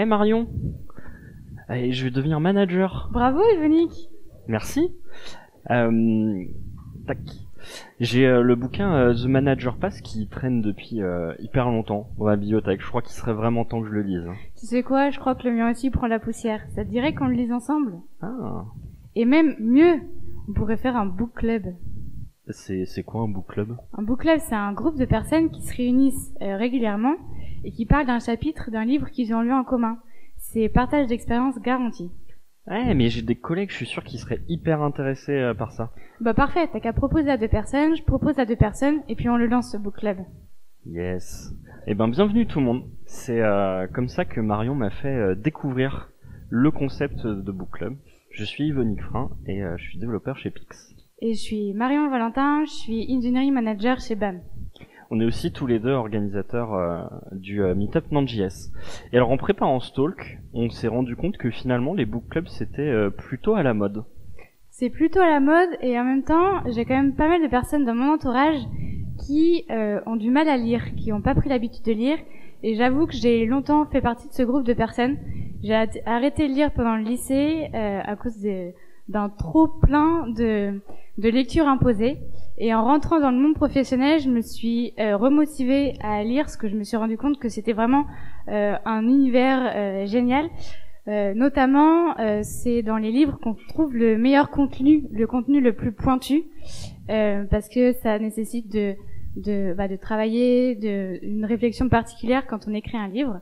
Marion, allez, je vais devenir manager. Bravo, Yvonique. Merci. Tac. J'ai le bouquin The Manager Pass qui traîne depuis hyper longtemps dans la bibliothèque. Je crois qu'il serait vraiment temps que je le lise. Tu sais quoi, je crois que le mien aussi prend la poussière. Ça te dirait qu'on le lise ensemble? Ah. Et même mieux, on pourrait faire un book club. C'est quoi un book club? Un book club, c'est un groupe de personnes qui se réunissent régulièrement et qui parlent d'un chapitre d'un livre qu'ils ont lu en commun. C'est partage d'expérience garanti. Ouais, mais j'ai des collègues, je suis sûr qu'ils seraient hyper intéressés par ça. Bah parfait, t'as qu'à proposer à 2 personnes, je propose à 2 personnes, et puis on le lance ce book club. Yes. Eh ben, bienvenue tout le monde. C'est comme ça que Marion m'a fait découvrir le concept de book club. Je suis Yvonique Frein et je suis développeur chez Pix. Et je suis Marion Valentin, je suis engineering manager chez BAM. On est aussi tous les deux organisateurs du Meetup Node.js. Et alors en préparant ce talk, on s'est rendu compte que finalement les book clubs c'était plutôt à la mode. C'est plutôt à la mode et en même temps, j'ai quand même pas mal de personnes dans mon entourage qui ont du mal à lire, qui n'ont pas pris l'habitude de lire. Et j'avoue que j'ai longtemps fait partie de ce groupe de personnes. J'ai arrêté de lire pendant le lycée à cause d'un trop plein de lectures imposées. Et en rentrant dans le monde professionnel, je me suis remotivée à lire parce que je me suis rendu compte que c'était vraiment un univers génial. Notamment, c'est dans les livres qu'on trouve le meilleur contenu, le contenu le plus pointu, parce que ça nécessite de travailler une réflexion particulière quand on écrit un livre.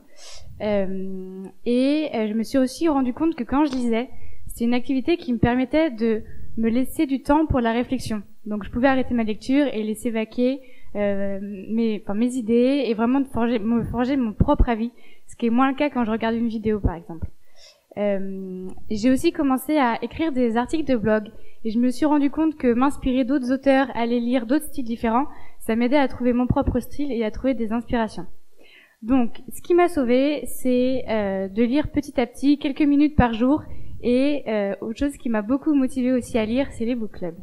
Et je me suis aussi rendu compte que quand je lisais, c'était une activité qui me permettait de me laisser du temps pour la réflexion. Donc je pouvais arrêter ma lecture et laisser vaquer mes idées et vraiment me forger mon propre avis, ce qui est moins le cas quand je regarde une vidéo par exemple. J'ai aussi commencé à écrire des articles de blog et je me suis rendu compte que m'inspirer d'autres auteurs, aller lire d'autres styles différents, ça m'aidait à trouver mon propre style et à trouver des inspirations. Donc ce qui m'a sauvée, c'est de lire petit à petit, quelques minutes par jour. Et autre chose qui m'a beaucoup motivée aussi à lire, c'est les book clubs.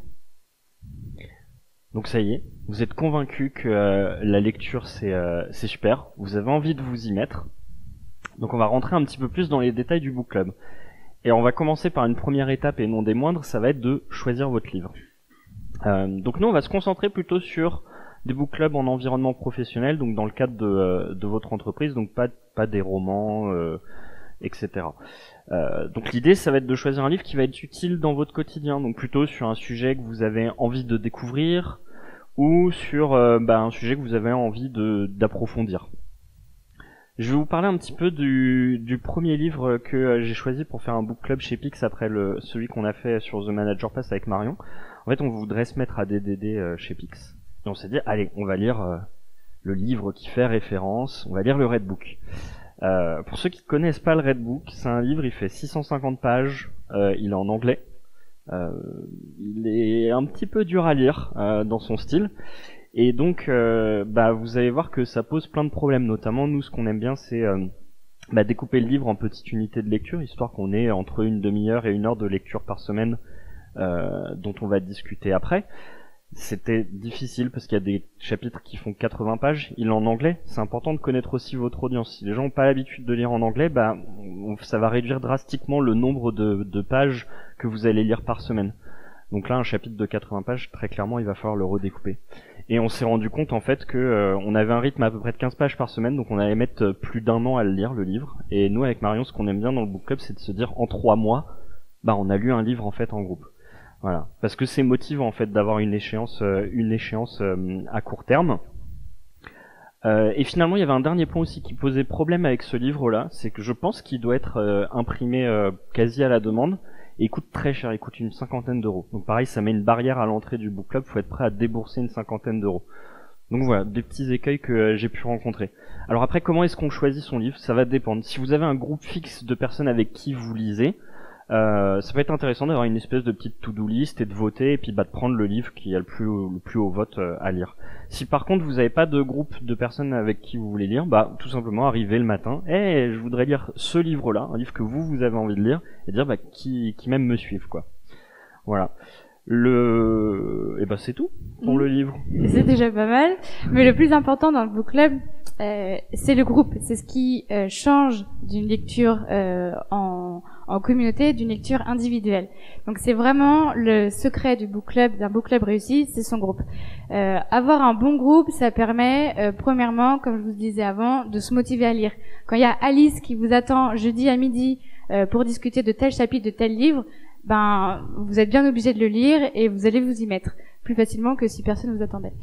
Donc ça y est, vous êtes convaincus que la lecture c'est super, vous avez envie de vous y mettre. Donc on va rentrer un petit peu plus dans les détails du book club. Et on va commencer par une première étape et non des moindres, ça va être de choisir votre livre. Donc nous on va se concentrer plutôt sur des book clubs en environnement professionnel, donc dans le cadre de votre entreprise, donc pas des romans, etc. Donc l'idée ça va être de choisir un livre qui va être utile dans votre quotidien, donc plutôt sur un sujet que vous avez envie de découvrir ou sur un sujet que vous avez envie d'approfondir. Je vais vous parler un petit peu du premier livre que j'ai choisi pour faire un book club chez Pix après celui qu'on a fait sur The Manager Pass avec Marion. En fait on voudrait se mettre à DDD chez Pix. Et on s'est dit allez on va lire le livre qui fait référence, on va lire le Red Book. Pour ceux qui connaissent pas le Red Book, c'est un livre, il fait 650 pages, il est en anglais, il est un petit peu dur à lire dans son style, et donc vous allez voir que ça pose plein de problèmes, notamment nous ce qu'on aime bien c'est découper le livre en petites unités de lecture, histoire qu'on ait entre une demi-heure et 1 heure de lecture par semaine dont on va discuter après. C'était difficile parce qu'il y a des chapitres qui font 80 pages. Il est en anglais. C'est important de connaître aussi votre audience. Si les gens n'ont pas l'habitude de lire en anglais, ça va réduire drastiquement le nombre de pages que vous allez lire par semaine. Donc là, un chapitre de 80 pages, très clairement, il va falloir le redécouper. Et on s'est rendu compte en fait que on avait un rythme à peu près de 15 pages par semaine, donc on allait mettre plus d'1 an à le lire, le livre. Et nous, avec Marion, ce qu'on aime bien dans le book club, c'est de se dire en 3 mois, on a lu un livre en fait en groupe. Voilà, parce que c'est motivant en fait d'avoir une échéance à court terme. Et finalement, il y avait un dernier point aussi qui posait problème avec ce livre-là, c'est que je pense qu'il doit être imprimé quasi à la demande et il coûte très cher, il coûte une 50aine d'euros. Donc pareil, ça met une barrière à l'entrée du book club, faut être prêt à débourser une 50aine d'euros. Donc voilà, des petits écueils que j'ai pu rencontrer. Alors après, comment est-ce qu'on choisit son livre? Ça va dépendre. Si vous avez un groupe fixe de personnes avec qui vous lisez, ça peut être intéressant d'avoir une espèce de petite to-do list et de voter et puis de prendre le livre qui a le plus haut vote à lire. Si par contre vous n'avez pas de groupe de personnes avec qui vous voulez lire, tout simplement arriver le matin, je voudrais lire ce livre-là, un livre que vous avez envie de lire, et dire qui même me suivent quoi. Voilà. C'est tout pour le livre. C'est déjà pas mal, mais le plus important dans le book club, c'est le groupe, c'est ce qui change d'une lecture en communauté, d'une lecture individuelle. Donc c'est vraiment le secret du book club, d'un book club réussi, c'est son groupe. Avoir un bon groupe, ça permet premièrement, comme je vous disais avant, de se motiver à lire. Quand il y a Alice qui vous attend jeudi à midi pour discuter de tel chapitre, de tel livre, ben vous êtes bien obligé de le lire et vous allez vous y mettre plus facilement que si personne vous attendait.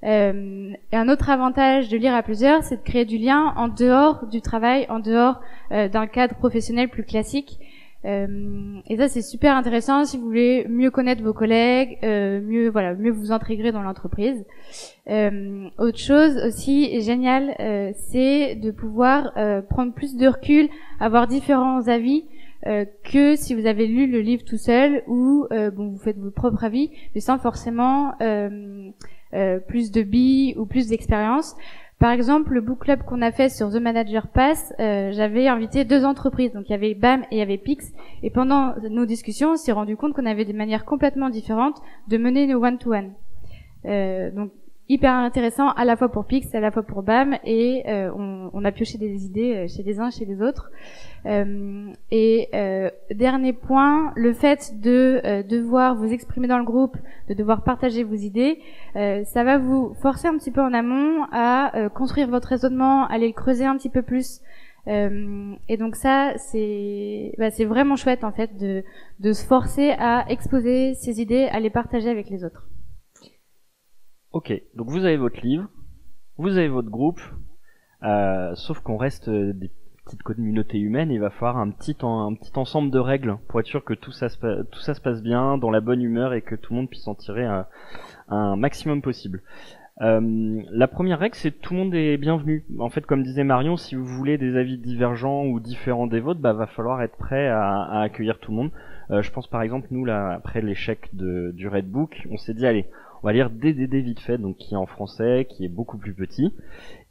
Et un autre avantage de lire à plusieurs, c'est de créer du lien en dehors du travail, en dehors d'un cadre professionnel plus classique. Et ça, c'est super intéressant si vous voulez mieux connaître vos collègues, mieux vous intégrer dans l'entreprise. Autre chose aussi géniale, c'est de pouvoir prendre plus de recul, avoir différents avis. Que si vous avez lu le livre tout seul ou vous faites vos propres avis, mais sans forcément plus de billes ou plus d'expérience. Par exemple, le book club qu'on a fait sur The Manager Pass, j'avais invité 2 entreprises, donc il y avait BAM et il y avait Pix, et pendant nos discussions, on s'est rendu compte qu'on avait des manières complètement différentes de mener nos one-to-one. Donc hyper intéressant à la fois pour Pix, à la fois pour BAM, et on a pioché des idées chez les uns, chez les autres. Dernier point, le fait de devoir vous exprimer dans le groupe, de devoir partager vos idées, ça va vous forcer un petit peu en amont à construire votre raisonnement, à aller le creuser un petit peu plus. Et donc ça, c'est vraiment chouette en fait de se forcer à exposer ses idées, à les partager avec les autres. Ok, donc vous avez votre livre, vous avez votre groupe, sauf qu'on reste des petites communautés humaines, il va falloir un petit ensemble de règles pour être sûr que tout ça se passe bien, dans la bonne humeur et que tout le monde puisse en tirer un maximum possible. La première règle, c'est que tout le monde est bienvenu. En fait, comme disait Marion, si vous voulez des avis divergents ou différents des vôtres, va falloir être prêt à accueillir tout le monde. Je pense par exemple, nous là, après l'échec du Red Book, on s'est dit allez, on va lire DDD vite fait, donc qui est en français, qui est beaucoup plus petit.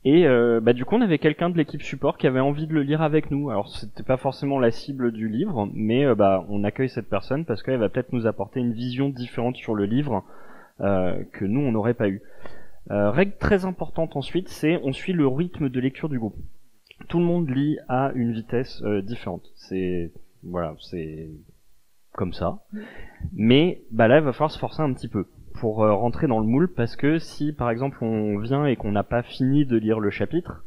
Et du coup, on avait quelqu'un de l'équipe support qui avait envie de le lire avec nous. Alors, c'était pas forcément la cible du livre, mais on accueille cette personne parce qu'elle va peut-être nous apporter une vision différente sur le livre que nous, on n'aurait pas eu. Règle très importante ensuite, c'est on suit le rythme de lecture du groupe. Tout le monde lit à une vitesse différente. C'est comme ça. Mais là, il va falloir se forcer un petit peu pour rentrer dans le moule, parce que si par exemple on vient et qu'on n'a pas fini de lire le chapitre,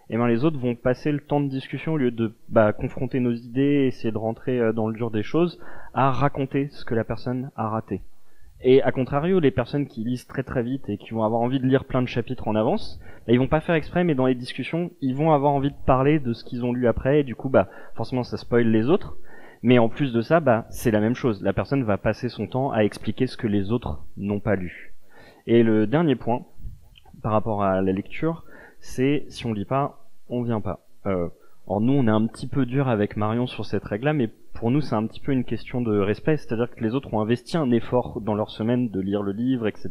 les autres vont passer le temps de discussion au lieu de confronter nos idées, essayer de rentrer dans le dur des choses, à raconter ce que la personne a raté. Et à contrario, les personnes qui lisent très très vite et qui vont avoir envie de lire plein de chapitres en avance, ils vont pas faire exprès, mais dans les discussions, ils vont avoir envie de parler de ce qu'ils ont lu après, et du coup forcément ça spoil les autres. Mais en plus de ça, c'est la même chose. La personne va passer son temps à expliquer ce que les autres n'ont pas lu. Et le dernier point, par rapport à la lecture, c'est si on lit pas, on vient pas. Or nous, on est un petit peu dur avec Marion sur cette règle-là, mais pour nous, c'est un petit peu une question de respect. C'est-à-dire que les autres ont investi un effort dans leur semaine de lire le livre, etc.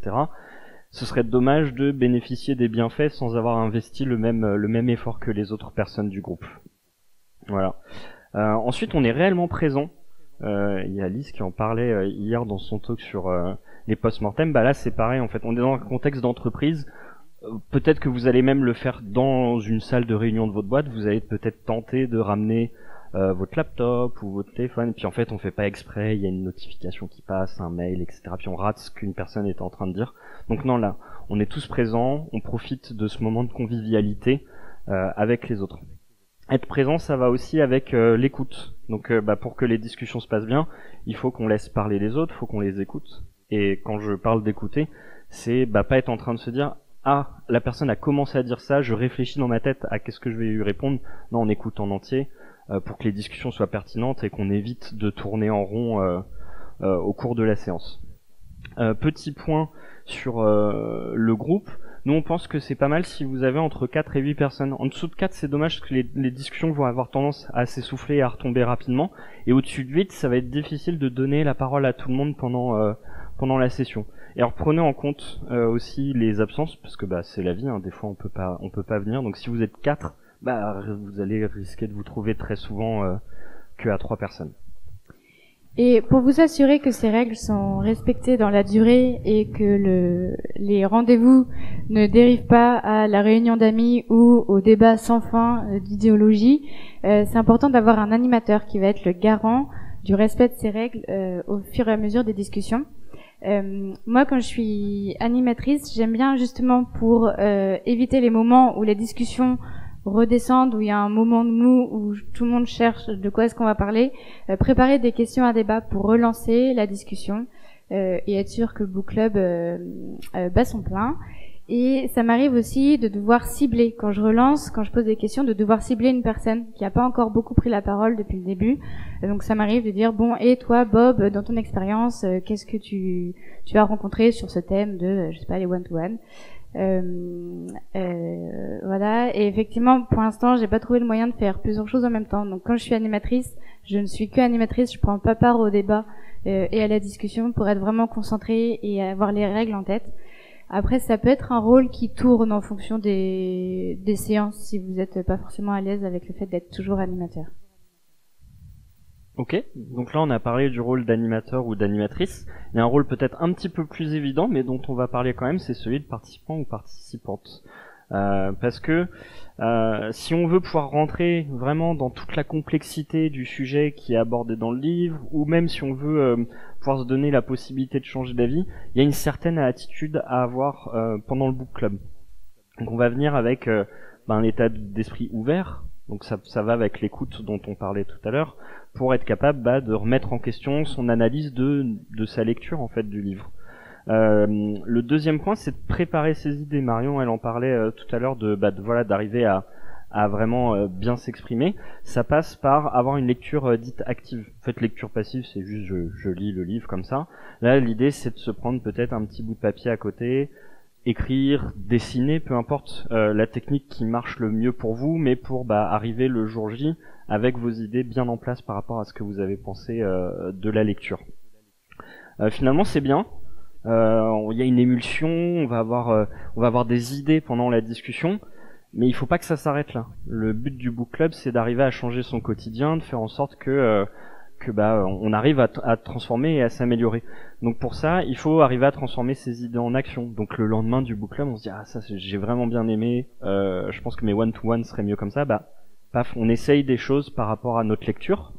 Ce serait dommage de bénéficier des bienfaits sans avoir investi le même effort que les autres personnes du groupe. Voilà. Ensuite, on est réellement présent. Il y a Alice qui en parlait hier dans son talk sur les post-mortem. Là, c'est pareil, en fait. On est dans un contexte d'entreprise. Peut-être que vous allez même le faire dans une salle de réunion de votre boîte. Vous allez peut-être tenter de ramener votre laptop ou votre téléphone. Et puis, en fait, on fait pas exprès. Il y a une notification qui passe, un mail, etc. Puis, on rate ce qu'une personne est en train de dire. Donc, non, là, on est tous présents. On profite de ce moment de convivialité avec les autres. Être présent, ça va aussi avec l'écoute. Donc pour que les discussions se passent bien, il faut qu'on laisse parler les autres, il faut qu'on les écoute. Et quand je parle d'écouter, c'est pas être en train de se dire ah, la personne a commencé à dire ça, je réfléchis dans ma tête à qu'est-ce que je vais lui répondre. Non, on écoute en entier pour que les discussions soient pertinentes et qu'on évite de tourner en rond au cours de la séance. Petit point sur le groupe. Nous, on pense que c'est pas mal si vous avez entre 4 et 8 personnes. En dessous de 4, c'est dommage parce que les discussions vont avoir tendance à s'essouffler et à retomber rapidement. Et au-dessus de 8, ça va être difficile de donner la parole à tout le monde pendant la session. Et alors, prenez en compte aussi les absences, parce que c'est la vie, hein, des fois on peut pas venir. Donc si vous êtes 4, vous allez risquer de vous trouver très souvent que à 3 personnes. Et pour vous assurer que ces règles sont respectées dans la durée et que les rendez-vous ne dérivent pas à la réunion d'amis ou au débat sans fin d'idéologie, c'est important d'avoir un animateur qui va être le garant du respect de ces règles au fur et à mesure des discussions. Moi, quand je suis animatrice, j'aime bien justement pour éviter les moments où les discussions redescendre, où il y a un moment de mou, où tout le monde cherche de quoi est-ce qu'on va parler, préparer des questions à débat pour relancer la discussion et être sûr que le book club bat son plein. Et ça m'arrive aussi de devoir cibler, quand je relance, quand je pose des questions, de devoir cibler une personne qui n'a pas encore beaucoup pris la parole depuis le début. Donc ça m'arrive de dire, bon, et toi Bob, dans ton expérience, qu'est-ce que tu as rencontré sur ce thème de, je sais pas, les one-to-one? Voilà. Et effectivement, pour l'instant, j'ai pas trouvé le moyen de faire plusieurs choses en même temps. Donc, quand je suis animatrice, je ne suis que animatrice. Je prends pas part au débat et à la discussion pour être vraiment concentrée et avoir les règles en tête. Après, ça peut être un rôle qui tourne en fonction des séances si vous êtes pas forcément à l'aise avec le fait d'être toujours animateur. Ok, donc là on a parlé du rôle d'animateur ou d'animatrice. Il y a un rôle peut-être un petit peu plus évident, mais dont on va parler quand même, c'est celui de participant ou participante. Parce que si on veut pouvoir rentrer vraiment dans toute la complexité du sujet qui est abordé dans le livre, ou même si on veut pouvoir se donner la possibilité de changer d'avis, il y a une certaine attitude à avoir pendant le book club. Donc on va venir avec un état d'esprit ouvert. Donc ça va avec l'écoute dont on parlait tout à l'heure, pour être capable de remettre en question son analyse de sa lecture en fait du livre. Le deuxième point, c'est de préparer ses idées. Marion, elle en parlait tout à l'heure d'arriver à vraiment bien s'exprimer. Ça passe par avoir une lecture dite active. En fait, lecture passive, c'est juste je lis le livre comme ça. Là, l'idée, c'est de se prendre peut-être un petit bout de papier à côté, écrire, dessiner, peu importe la technique qui marche le mieux pour vous, mais pour arriver le jour J avec vos idées bien en place par rapport à ce que vous avez pensé de la lecture. Finalement, c'est bien. Il y a une émulsion, on va avoir des idées pendant la discussion, mais il faut pas que ça s'arrête là. Le but du book club, c'est d'arriver à changer son quotidien, de faire en sorte que on arrive à transformer et à s'améliorer. Donc pour ça, il faut arriver à transformer ses idées en action. Donc le lendemain du book club, on se dit ça j'ai vraiment bien aimé, je pense que mes one-to-one seraient mieux comme ça. Paf, on essaye des choses par rapport à notre lecture.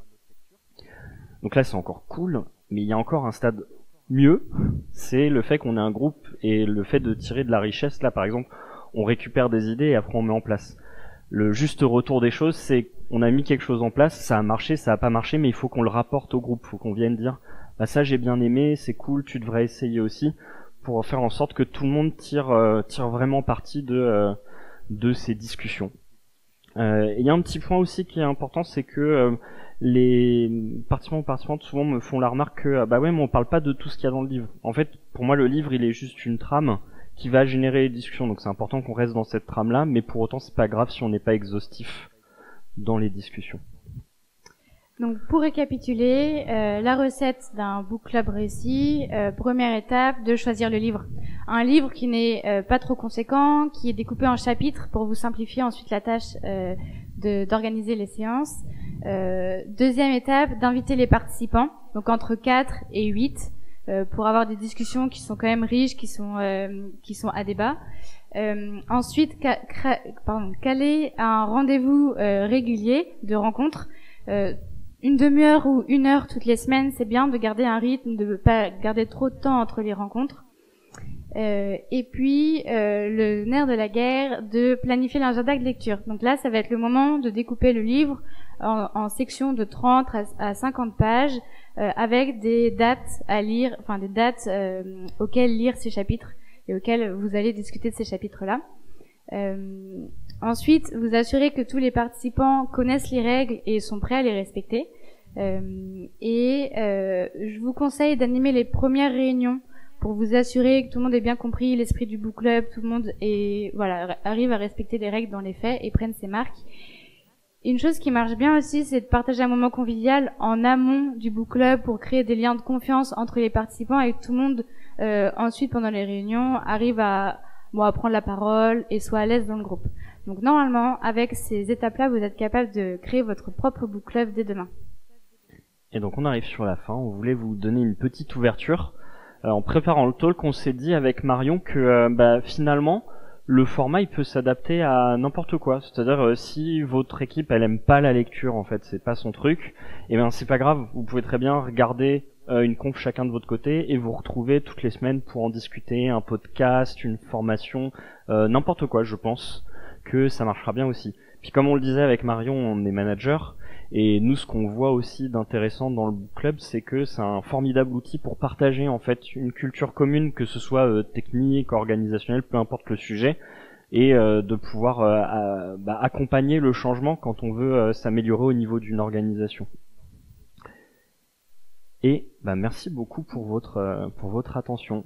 Donc là c'est encore cool, mais il y a encore un stade mieux, c'est le fait qu'on ait un groupe et le fait de tirer de la richesse. Là par exemple, on récupère des idées et après on met en place. Le juste retour des choses, c'est on a mis quelque chose en place, ça a marché, ça a pas marché, mais il faut qu'on le rapporte au groupe, il faut qu'on vienne dire ça j'ai bien aimé, c'est cool, tu devrais essayer aussi, pour faire en sorte que tout le monde tire vraiment parti de ces discussions. Il y a un petit point aussi qui est important, c'est que les participants ou participantes souvent me font la remarque que ouais, mais on parle pas de tout ce qu'il y a dans le livre. En fait, pour moi le livre il est juste une trame qui va générer les discussions, donc c'est important qu'on reste dans cette trame là, mais pour autant c'est pas grave si on n'est pas exhaustif dans les discussions. Donc pour récapituler, la recette d'un book club réussi, première étape, de choisir le livre. Un livre qui n'est pas trop conséquent, qui est découpé en chapitres pour vous simplifier ensuite la tâche d'organiser les séances. Deuxième étape, d'inviter les participants, donc entre 4 et 8, pour avoir des discussions qui sont quand même riches, qui sont à débat. Ensuite, caler un rendez-vous régulier de rencontre. Une demi-heure ou une heure toutes les semaines, c'est bien de garder un rythme, de ne pas garder trop de temps entre les rencontres. Et puis, le nerf de la guerre, de planifier l'agenda de lecture. Donc là, ça va être le moment de découper le livre en sections de 30 à 50 pages, avec des dates à lire, enfin des dates auxquelles lire ces chapitres et auxquelles vous allez discuter de ces chapitres-là. Ensuite, vous assurez que tous les participants connaissent les règles et sont prêts à les respecter. Je vous conseille d'animer les premières réunions pour vous assurer que tout le monde ait bien compris l'esprit du book club, tout le monde arrive à respecter les règles dans les faits et prenne ses marques. Une chose qui marche bien aussi, c'est de partager un moment convivial en amont du book club pour créer des liens de confiance entre les participants et que tout le monde, ensuite, pendant les réunions, arrive à prendre la parole et soit à l'aise dans le groupe. Donc normalement, avec ces étapes-là, vous êtes capable de créer votre propre book club dès demain. Et donc on arrive sur la fin, on voulait vous donner une petite ouverture. En préparant le talk, on s'est dit avec Marion que finalement, le format il peut s'adapter à n'importe quoi. C'est-à-dire si votre équipe elle aime pas la lecture, en fait, c'est pas son truc, et ben c'est pas grave, vous pouvez très bien regarder une conf chacun de votre côté et vous retrouver toutes les semaines pour en discuter, un podcast, une formation, n'importe quoi. Je pense que ça marchera bien aussi. Puis comme on le disait avec Marion, on est manager. Et nous, ce qu'on voit aussi d'intéressant dans le book club, c'est que c'est un formidable outil pour partager en fait une culture commune, que ce soit technique, organisationnelle, peu importe le sujet, et de pouvoir accompagner le changement quand on veut s'améliorer au niveau d'une organisation. Et merci beaucoup pour votre attention.